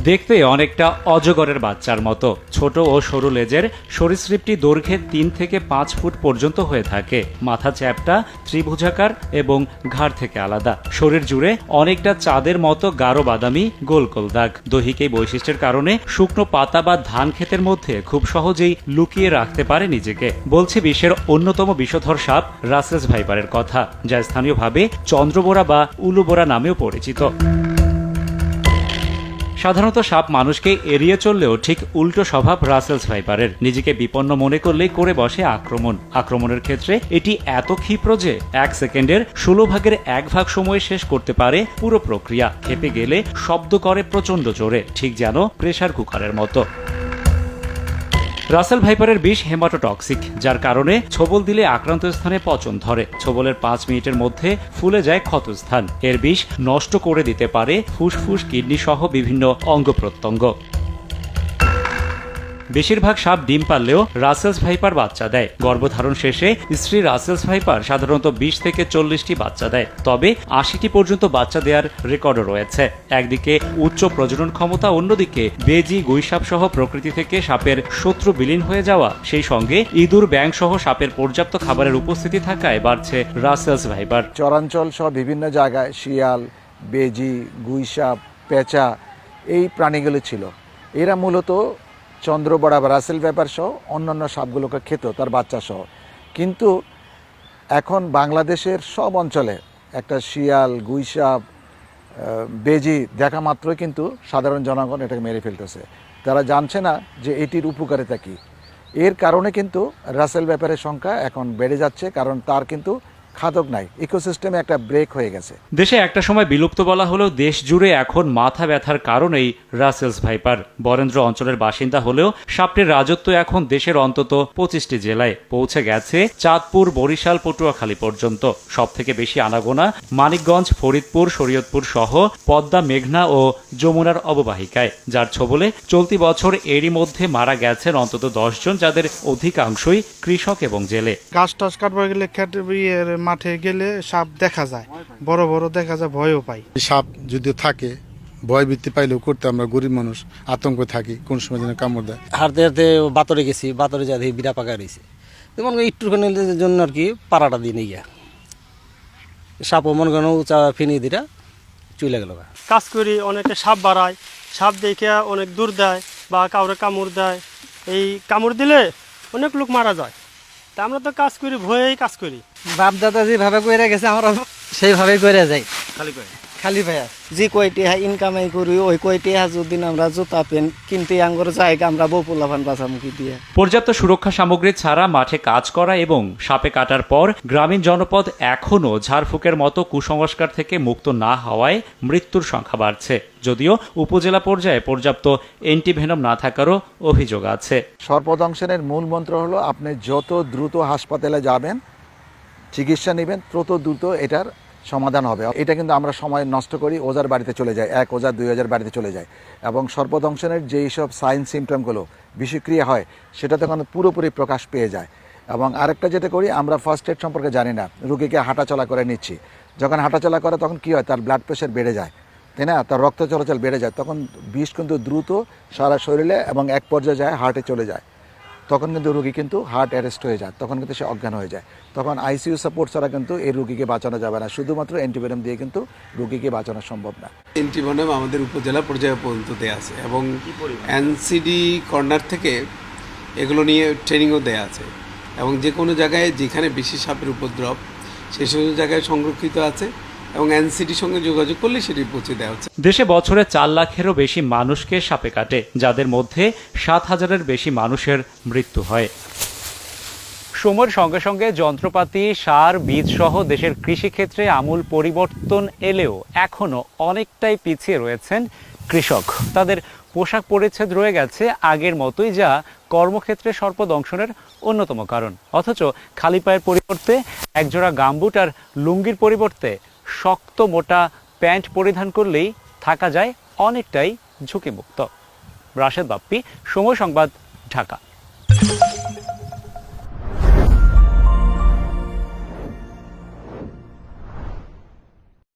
দেখতে অনেকটা অজগরের বাচ্চার মতো ছোট ও সরু লেজের সরীসৃপটি দৈর্ঘ্যে ৩ থেকে ৫ ফুট পর্যন্ত হয়ে থাকে। মাথা চ্যাপ্টা, ত্রিভুজাকার এবং ঘাড় থেকে আলাদা। শরীর জুড়ে অনেকটা চাঁদের মতো গাঢ় বাদামি গোল গোল দাগ। দৈহিক এই বৈশিষ্ট্যের কারণে শুকনো পাতা বা ধান ক্ষেতের মধ্যে খুব সহজেই লুকিয়ে রাখতে পারে নিজেকে। বলছে বিশ্বের অন্যতম বিষধর সাপ রাসেলস ভাইপারের কথা, যা স্থানীয়ভাবে চন্দ্রবোরা বা উলুবোরা নামেও পরিচিত। সাধারণত সাপ মানুষকে এড়িয়ে চললেও ঠিক উল্টো স্বভাব রাসেলস ভাইপারের। নিজেকে বিপন্ন মনে করলেই করে বসে আক্রমণের ক্ষেত্রে এটি এত ক্ষিপ্র যে ১ সেকেন্ডের ১৬ ভাগের ১ ভাগ সময় শেষ করতে পারে পুরো প্রক্রিয়া। খেপে গেলে শব্দ করে প্রচণ্ড জোরে, ঠিক যেন প্রেসার কুকারের মতো। রাসেল ভাইপারের বিষ হেমাটোটক্সিক, যার কারণে ছোবল দিলে আক্রান্ত স্থানে পচন ধরে। ছোবলের ৫ মিনিটের মধ্যে ফুলে যায় ক্ষতস্থান। এর বিষ নষ্ট করে দিতে পারে ফুসফুস, কিডনি সহ বিভিন্ন অঙ্গ প্রত্যঙ্গ। বেশিরভাগ সাপ ডিম পারলেও রাসেলস ভাইপার বাচ্চা দেয়। গর্ভধারণ শেষে স্ত্রী রাসেলস ভাইপার সাধারণত ২০ থেকে ৪০টি বাচ্চা দেয়, তবে ৮০টি পর্যন্ত বাচ্চা দেওয়ার রেকর্ডও রয়েছে। একদিকে উচ্চ প্রজনন ক্ষমতা, অন্যদিকে বেজি, গুইসাপ সহ প্রকৃতি থেকে সাপের শত্রু বিলীন হয়ে যাওয়া, সেই সঙ্গে ইঁদুর, ব্যাঙ সহ সাপের পর্যাপ্ত খাবারের উপস্থিতি থাকায় বাড়ছে রাসেলস ভাইপার। চরাঞ্চল সহ বিভিন্ন জায়গায় শিয়াল, বেজি, গুইসাপ, পেঁচা এই প্রাণীগুলো ছিল। এরা মূলত চন্দ্রবড়া বা রাসেল ভাইপার সহ অন্যান্য সাপগুলোকে খেত, তার বাচ্চা সহ। কিন্তু এখন বাংলাদেশের সব অঞ্চলে একটা শিয়াল, গুইসাপ, বেজি দেখা মাত্রই কিন্তু সাধারণ জনগণ এটাকে মেরে ফেলতেছে। তারা জানছে না যে এটির উপকারিতা কী। এর কারণে কিন্তু রাসেল ভাইপারের সংখ্যা এখন বেড়ে যাচ্ছে, কারণ তার কিন্তু খাদক নাই, ইকোসিস্টেমে একটা ব্রেক হয়ে গেছে। দেশে একটা সময় বিলুপ্ত বলা হলেও দেশ জুড়ে এখন মাথা ব্যথার কারণেই রাসেলস ভাইপার। বরেন্দ্র অঞ্চলের বাসিন্দা হলেও সাপটির রাজত্ব এখন দেশের অন্তত ২৫টি জেলায় পৌঁছে গেছে, চাঁদপুর, বরিশাল, পটুয়াখালী পর্যন্ত। সব থেকে বেশি আনাগোনা মানিকগঞ্জ, ফরিদপুর, শরীয়তপুর সহ পদ্মা, মেঘনা ও যমুনার অববাহিকায়, যার ছোবলে চলতি বছর এরই মধ্যে মারা গেছেন অন্তত ১০ জন, যাদের অধিকাংশই কৃষক এবং জেলে। গাছ টাছ কাটবার গেলে মাঠে গেলে সাপ দেখা যায়, বড় বড় দেখা যায়, ভয়ও পাই। সাপ যদি থাকে, ভয় বৃত্তি পাইলেও করতে আমরা গরিব মানুষ আতঙ্ক থাকি, কোন সময় যেন কামড় দেয়। হাঁটতে হাঁটতে বাতরে গেছি, বাতরে যা দেখি বিড়া পাকা রয়েছে, মনে করি একটুখানির জন্য আর কি পাড়াটা দিয়ে নিয়ে গিয়া সাপও মনে করেন উঁচা ফিনি দিটা চলে গেল। কাজ করি, অনেকে সাপ বাড়ায়, সাপ দেখে অনেক দূর দেয় বা কাউরে কামড় দেয়। এই কামড় দিলে অনেক লোক মারা যায়। তা আমরা তো কাজ করি, ভয়েই কাজ করি। বাপ দাদা যেভাবে করে গেছে আমরা সেইভাবে করে যাই। খালি ভাইয়া যে কয়টি ইনকামাই করি, ওই কয়টি যদি আমরা জুতা পেন কিনতে আঙ্গর জায়গা আমরা বপুলাভান বাঁচামুখি দিয়ে। পর্যাপ্ত সুরক্ষা সামগ্রী ছাড়া মাঠে কাজ করা এবং সাপে কাটার পর গ্রামীণ জনপদ এখনও ঝাড়ফুঁকের মতো কুসংস্কার থেকে মুক্ত না হওয়ায় মৃত্যুর সংখ্যা বাড়ছে, যদিও উপজেলা পর্যায়ে পর্যাপ্ত অ্যান্টিভেনম না থাকারও অভিযোগ আছে। সর্পদংশনের মূল মন্ত্র হলো আপনি যত দ্রুত হাসপাতালে যাবেন, চিকিৎসা নেবেন, তত দ্রুত এটার সমাধান হবে। এটা কিন্তু আমরা সময় নষ্ট করি, ওজার বাড়িতে চলে যায়, ১ ওজার ২ ওজার বাড়িতে চলে যায়, এবং সর্পদংশনের যেই সব সাইন সিমটমগুলো বিষক্রিয়া হয় সেটা তখন পুরোপুরি প্রকাশ পেয়ে যায়। এবং আরেকটা যেটা করি, আমরা ফার্স্ট এড সম্পর্কে জানি না, রুগীকে হাঁটাচলা করে নিচ্ছি। যখন হাঁটাচলা করে তখন কী হয়, তার ব্লাড প্রেশার বেড়ে যায়, তাই না, তার রক্ত চলাচল বেড়ে যায়, তখন বিষ কিন্তু দ্রুত সারা শরীরে এবং এক পর্যায়ে যায় হার্টে চলে যায়। তখন কিন্তু রুগী কিন্তু হার্ট অ্যারেস্ট হয়ে যায়, তখন কিন্তু সে অজ্ঞান হয়ে যায়। তখন আইসিইউ সাপোর্ট ছাড়া কিন্তু এই রুগীকে বাঁচানো যাবে না, শুধুমাত্র অ্যান্টিভেনম দিয়ে কিন্তু রুগীকে বাঁচানো সম্ভব না। অ্যান্টিভেনম আমাদের উপজেলা পর্যায়ে পর্যন্ত দেওয়া আছে, এবং এনসিডি কর্নার থেকে এগুলো নিয়ে ট্রেনিংও দেওয়া আছে, এবং যে কোনো জায়গায় যেখানে বেশি সাপের উপদ্রব সেই সব জায়গায় সংরক্ষিত আছে, এবং এনসিডির সঙ্গে যোগাযোগ করলে সেটি পৌঁছে দেওয়া হচ্ছে। দেশে বছরে ৪ লাখেরও বেশি মানুষকে সাপে কাটে, যাদের মধ্যে ৭,০০০-এর বেশি মানুষের মৃত্যু হয়। সময়ের সঙ্গে সঙ্গে যন্ত্রপাতি, সার, বীজ সহ দেশের কৃষিক্ষেত্রে আমূল পরিবর্তন এলেও এখনও অনেকটাই পিছিয়ে রয়েছেন কৃষক। তাদের পোশাক পরিচ্ছদ রয়ে গেছে আগের মতোই, যা কর্মক্ষেত্রে সর্পদংশনের অন্যতম কারণ। অথচ খালি পায়ের পরিবর্তে একজোড়া গামবুট আর লুঙ্গির পরিবর্তে শক্ত মোটা প্যান্ট পরিধান করলেই থাকা যায় অনেকটাই ঝুঁকিমুক্ত। রাশেদ বাপ্পি, সময় সংবাদ, ঢাকা।